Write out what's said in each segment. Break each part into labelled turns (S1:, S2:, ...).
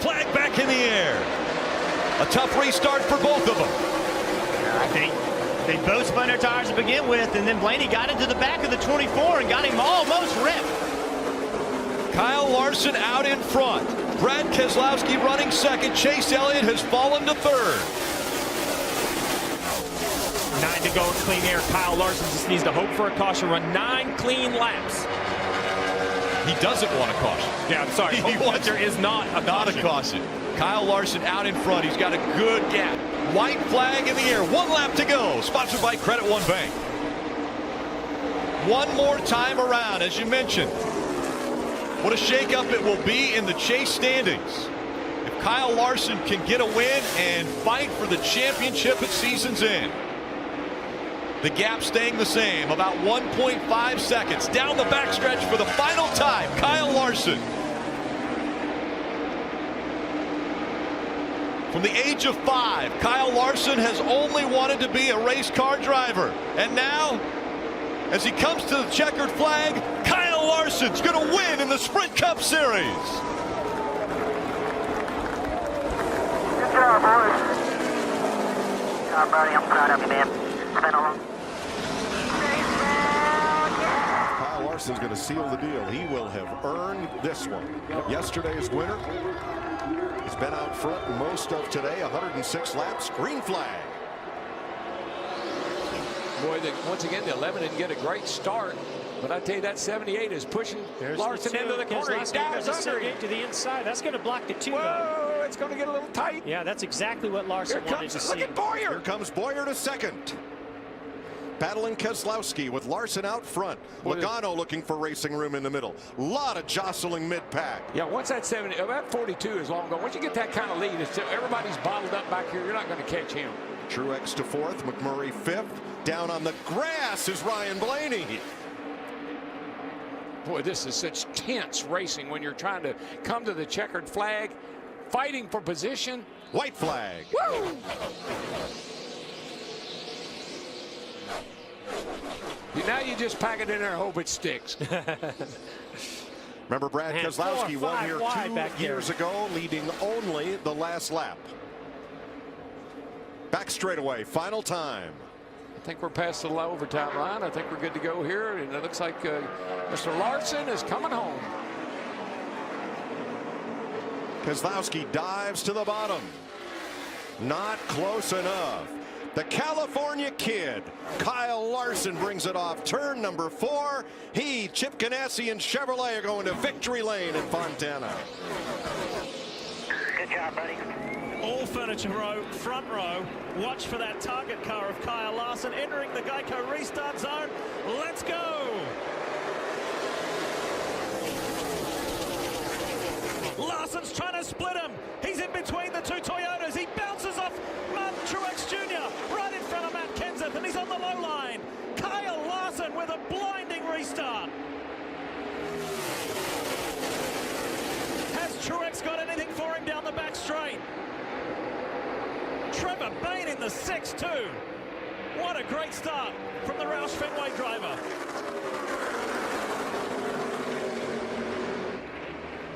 S1: Flag back in the air. A tough restart for both of them.
S2: They both spun their tires to begin with, and then Blaney got into the back of the 24 and got him almost ripped.
S1: Kyle Larson out in front. Brad Keselowski running second. Chase Elliott has fallen to third.
S3: 9 to go in clean air. Kyle Larson just needs to hope for a caution run. 9 clean laps.
S1: He doesn't want a caution.
S3: Yeah, I'm sorry. There is not a caution.
S1: Kyle Larson out in front. He's got a good gap. White flag in the air. 1 lap to go. Sponsored by Credit One Bank. One more time around, as you mentioned. What a shakeup it will be in the chase standings. If Kyle Larson can get a win and fight for the championship at season's end. The gap staying the same, about 1.5 seconds. Down the backstretch for the final time, Kyle Larson. From the age of 5, Kyle Larson has only wanted to be a race car driver. And now, as he comes to the checkered flag, Kyle Larson's going to win in the Sprint Cup Series.
S4: Good job, boys. Good job, buddy. I'm proud of you, man. It's been a long...
S5: Kyle Larson's going to seal the deal. He will have earned this one. Yesterday's winner has been out front most of today. 106 laps. Green flag.
S6: Boy, once again, the 11 didn't get a great start. But I tell you, that 78 is pushing Larson into the corner. He's down
S3: to the inside. That's going to block the 2.
S6: Whoa, it's going to get a little tight.
S3: Yeah, that's exactly what Larson wanted to see.
S6: Look at Boyer.
S5: Here comes Boyer to second. Battling Keselowski with Larson out front. Logano looking for racing room in the middle. A lot of jostling mid-pack.
S6: Yeah, once that 70, that 42 is long gone. Once you get that kind of lead, everybody's bottled up back here. You're not going to catch him.
S5: Truex to fourth, McMurray fifth. Down on the grass is Ryan Blaney.
S6: Boy, this is such tense racing when you're trying to come to the checkered flag, fighting for position.
S5: White flag.
S6: Woo! Now you just pack it in there and hope it sticks.
S5: Remember, Brad Keselowski won here 2 years ago, leading only the last lap. Back straightaway, final time.
S6: I think we're past the overtime line. I think we're good to go here. And it looks like Mr. Larson is coming home.
S5: Keselowski dives to the bottom. Not close enough. The California kid, Kyle Larson, brings it off turn number 4. He, Chip Ganassi, and Chevrolet are going to victory lane in Fontana.
S4: Good job, buddy.
S3: All furniture row, front row. Watch for that target car of Kyle Larson entering the Geico restart zone. Let's go. Larson's trying to split him. He's in between the 2 Toyotas. He bounces off Martin Truex Jr. right in front of Matt Kenseth, and he's on the low line. Kyle Larson with a blinding restart. Has Truex got anything for him down the back straight? Trevor Bayne in the 6-2. What a great start from the Roush Fenway driver.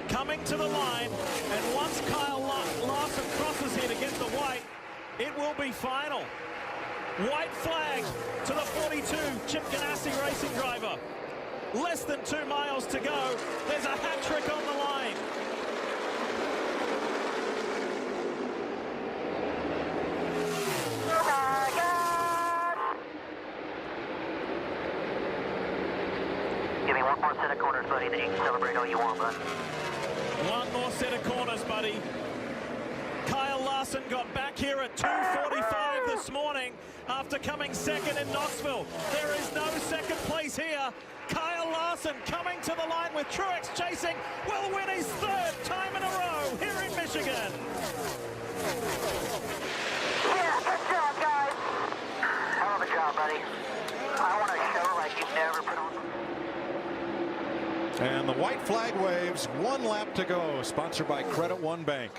S3: Coming to the line, and once Kyle Larson crosses here to get the white, it will be final. White flag to the 42 Chip Ganassi racing driver. Less than 2 miles to go. There's a hat trick on the line.
S4: Give me one more set of corners, buddy, then you can celebrate all you want, bud.
S3: One more set of corners, buddy. Kyle Larson got back here at 2:45 this morning after coming second in Knoxville. There is no second place here. Kyle Larson coming to the line with Truex chasing, will win his 3rd time in a row here in Michigan.
S4: Yeah, good job, guys. Hell of a job, buddy. I want a show like you've never put on.
S5: And the white flag waves. 1 lap to go. Sponsored by Credit One Bank.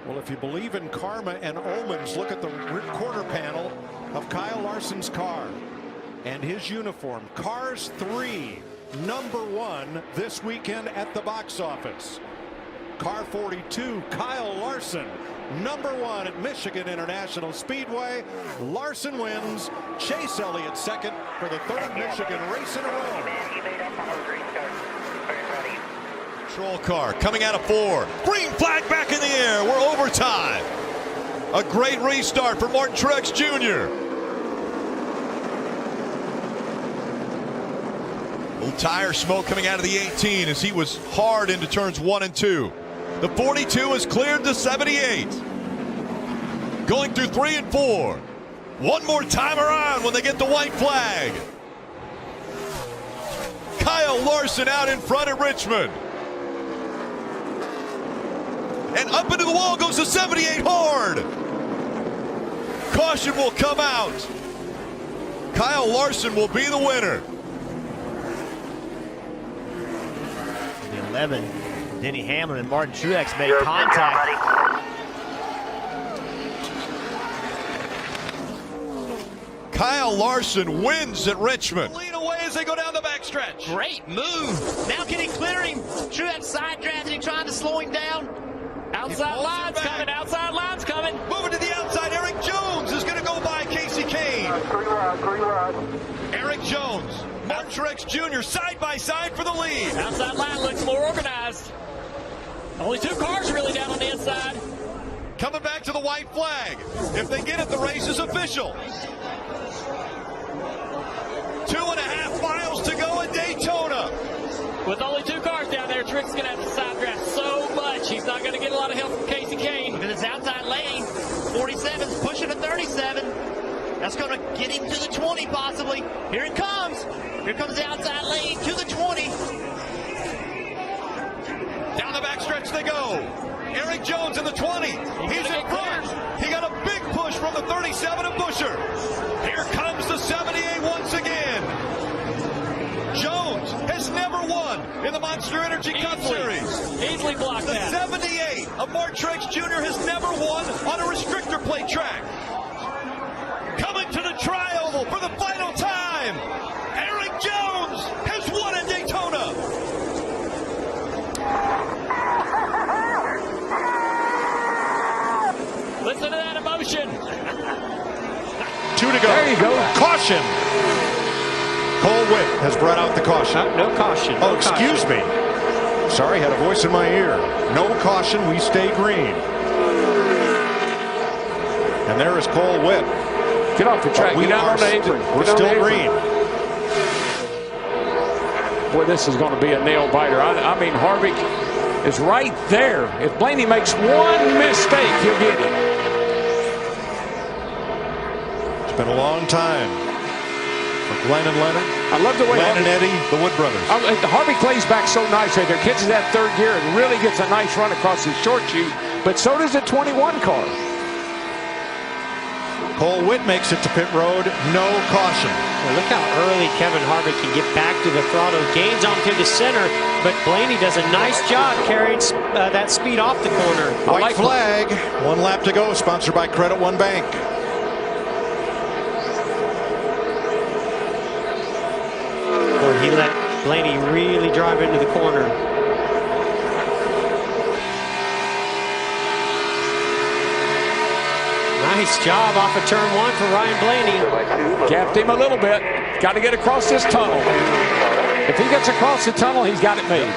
S5: Well, if you believe in karma and omens, look at the quarter panel of Kyle Larson's car and his uniform. Cars 3, #1 this weekend at the box office. Car 42, Kyle Larson, #1 at Michigan International Speedway. Larson wins. Chase Elliott second for the 3rd Michigan race in a row.
S1: Control car coming out of 4. Green flag back in the air. We're overtime. A great restart for Martin Truex Jr. Little tire smoke coming out of the 18 as he was hard into turns 1 and 2. The 42 is cleared to 78. Going through 3 and 4. One more time around when they get the white flag. Kyle Larson out in front at Richmond. And up into the wall goes the 78 hard. Caution will come out. Kyle Larson will be the winner.
S2: The 11, Denny Hamlin and Martin Truex made contact.
S1: Kyle Larson wins at Richmond. Lead away as they go down the backstretch.
S2: Great move. Now can he clear him? Truex side drafting, trying to slow him down. Outside lines coming, outside lines coming.
S1: Moving to the outside, Eric Jones is going to go by Casey Kane. Eric Jones, Martin Truex Jr. side by side for the lead.
S2: Outside line looks more organized. Only 2 cars really down on the inside.
S1: Coming back to the white flag. If they get it, the race is official. 2.5 miles to go at Daytona.
S2: With only 2 cars down there, Truex is going to have to side draft so much. He's not going to get a lot of help from Casey Kane. Look at this outside lane. 47's pushing a 37. That's going to get him to the 20 possibly. Here it comes. Here comes the outside lane to the 20.
S1: Down the backstretch they go. Eric Jones in the 20. He's in front. He got a big push from the 37 of Buescher. Here comes the 78 once again. Jones has never won in the Monster Energy Cup Series.
S2: Easily blocked
S1: the
S2: that.
S1: 78 of Martin Truex Jr. has never won on a restrictor plate track. Coming to the Tri-Oval for the final time, Eric Jones has won at Daytona.
S2: Listen to that emotion.
S5: 2 to go.
S2: There you go.
S5: Caution. Cole Witt has brought out the caution.
S2: No caution.
S5: Oh, excuse me. Sorry, had a voice in my ear. No caution, we stay green. And there is Cole Witt.
S6: Get off the track. Get down on the apron.
S5: We're still green.
S6: Boy, this is going to be a nail biter. I mean, Harvick is right there. If Blaney makes one mistake, he'll get it.
S5: It's been a long time for Glenn and Leonard.
S6: I love the way
S5: Glenn and Eddie, the Wood brothers.
S6: Harvick plays back so nice right there. Catches that 3rd gear and really gets a nice run across his short chute. But so does the 21 car.
S5: Cole Witt makes it to pit road. No caution.
S7: Well, look how early Kevin Harvick can get back to the throttle. Gains onto the center, but Blaney does a nice job carrying that speed off the corner.
S5: White flag. 1 lap to go. Sponsored by Credit One Bank.
S7: Boy, he let Blaney really drive into the corner. Nice job off of turn 1 for Ryan Blaney.
S6: Gapped him a little bit. Got to get across this tunnel. If he gets across the tunnel, he's got it made.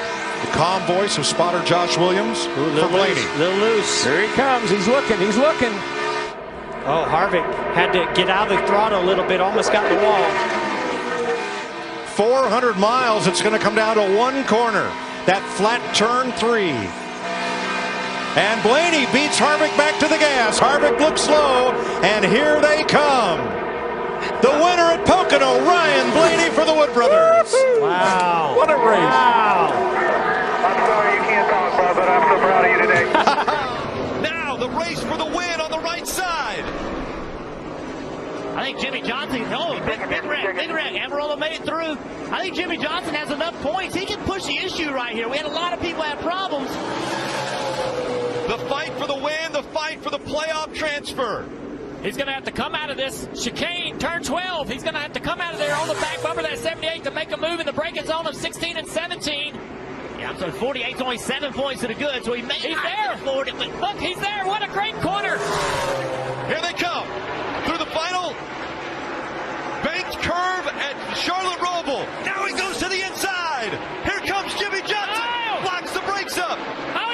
S5: The calm voice of spotter Josh Williams for Blaney.
S7: Little loose.
S6: Here he comes. He's looking. He's looking.
S7: Oh, Harvick had to get out of the throttle a little bit. Almost got in the wall.
S5: 400 miles. It's going to come down to 1 corner. That flat turn 3. And Blaney beats Harvick back to the gas. Harvick looks slow, and here they come. The winner at Pocono, Ryan Blaney for the Wood brothers.
S7: Wow.
S6: What a race.
S7: Wow.
S4: I'm sorry you can't talk, bro, but I'm so proud of you today.
S1: Now the race for the win on the right side.
S2: I think Jimmy Johnson, big wreck. Amarola made it through. I think Jimmy Johnson has enough points. He can push the issue right here. We had a lot of people have problems.
S1: The fight for the win, the fight for the playoff transfer.
S2: He's going to have to come out of this chicane, turn 12. He's going to have to come out of there on the back bumper of that 78 to make a move in the braking zone of 16 and 17.
S8: Yeah, so 48's only 7 points to the good, so he's
S2: there.
S8: Afford it, but
S2: look, he's there. What a great corner.
S1: Here they come through the final banked curve at Charlotte Roval. Now he goes to the inside. Here comes Jimmy Johnson. Blocks the brakes up.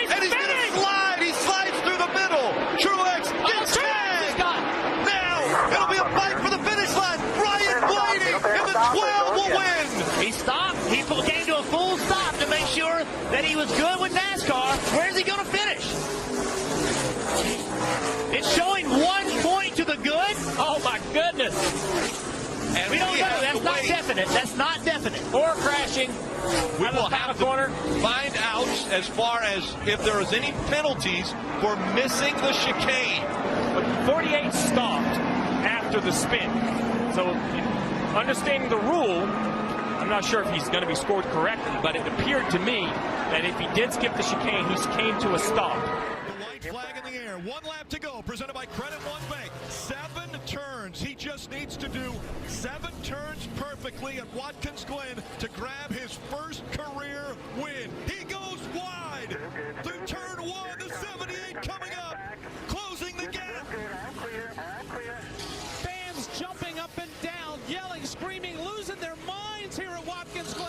S2: He's
S1: and he's going to slide. He slides through the middle. Truex gets tagged. Now it'll be a fight for the finish line. Ryan Blaney in the 12 will win.
S8: He stopped. He came to a full stop to make sure that he was good with NASCAR. Where's he going to finish? It's showing 1 point to the good.
S2: Oh, my goodness.
S1: And
S8: we don't know. That's not definite. That's not definite.
S2: Or crashing.
S1: We will have to find out as far as if there is any penalties for missing the chicane.
S6: But 48 stopped after the spin. So, understanding the rule, I'm not sure if he's going to be scored correctly, but it appeared to me that if he did skip the chicane, he came to a stop.
S1: The white flag in the air. 1 lap to go. Presented by Credit One Bank. 7 turns. He just needs to do 7 turns perfectly at Watkins Glen to grab his first career win. He goes wide through turn 1. The 78 coming up, closing the gap.
S3: Fans jumping up and down, yelling, screaming, losing their minds here at Watkins Glen.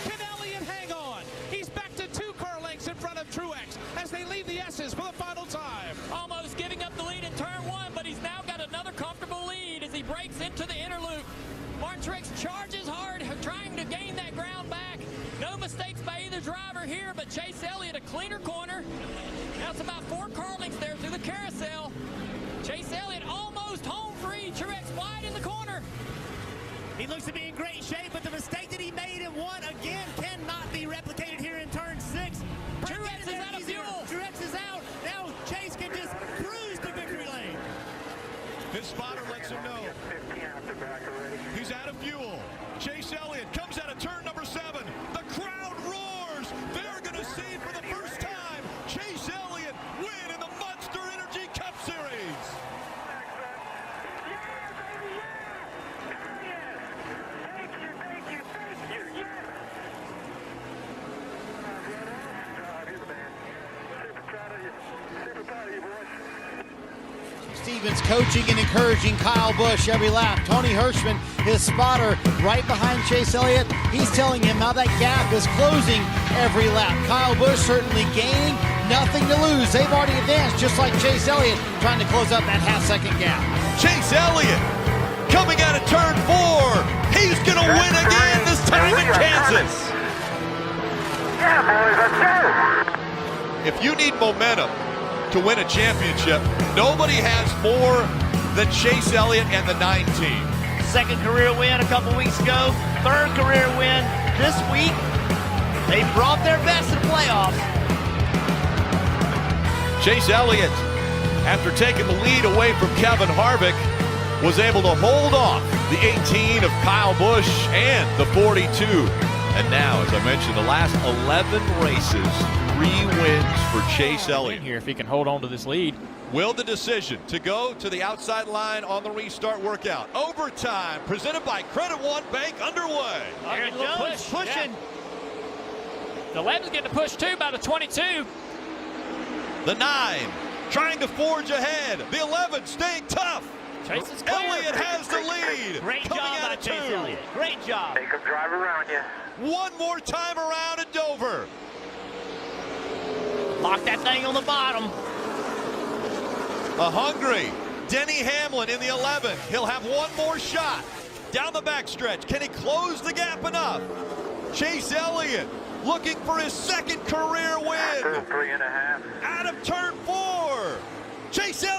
S3: Can Elliott hang on? He's back to 2 car lengths in front of Truex as they leave the S's for the final time.
S2: Almost giving up the lead in turn 1, but he's now got another comfortable lead as he breaks into the inner loop. Martin Truex charges hard, trying to gain that ground back. No mistakes by either driver here, but Chase Elliott a cleaner corner. Now it's about 4 car lengths there through the carousel. Chase Elliott almost home free. Truex wide in the corner.
S8: He looks to be in great shape, but the mistake that he made in 1 again cannot be replicated here in turn 6.
S2: Truex is out of fuel.
S8: Truex is out. Now Chase can just cruise to victory lane.
S1: His spotter lets him know he's out of fuel. Chase Elliott comes out of turn number 7. The crowd roars. They're going to see for the first time Chase Elliott win in the Monster Energy Cup Series.
S9: Stevens coaching and encouraging Kyle Busch every lap. Tony Hirschman, his spotter, right behind Chase Elliott. He's telling him how that gap is closing every lap. Kyle Busch certainly gaining, nothing to lose. They've already advanced, just like Chase Elliott trying to close up that half-second gap.
S1: Chase Elliott coming out of turn 4. He's going to win again, this time in Kansas.
S4: Yeah, boys, let's go.
S1: If you need momentum to win a championship, nobody has more than Chase Elliott and the 9 team.
S8: Second career win a couple weeks ago. 3rd career win this week. They brought their best to the playoffs.
S1: Chase Elliott, after taking the lead away from Kevin Harvick, was able to hold off the 18 of Kyle Busch and the 42. And now, as I mentioned, the last 11 races, 3 wins for Chase Elliott.
S6: Here, if he can hold on to this lead.
S1: Will the decision to go to the outside line on the restart workout? Overtime, presented by Credit One Bank, underway.
S8: Aaron Jones pushing.
S2: Yeah. The 11's getting pushed too by the 22.
S1: The 9 trying to forge ahead. The 11 staying tough.
S2: Chase is clear.
S1: Elliott has the lead.
S8: Great
S1: Coming
S8: job
S1: out
S8: by
S1: of
S8: Chase
S1: 2.
S8: Elliott. Great job.
S4: Make them drive around you.
S1: One more time around at Dover.
S8: Lock that thing on the bottom.
S1: A hungry Denny Hamlin in the 11. He'll have one more shot down the backstretch. Can he close the gap enough? Chase Elliott looking for his 2nd career win.
S4: 3.5.
S1: Out of turn 4. Chase Elliott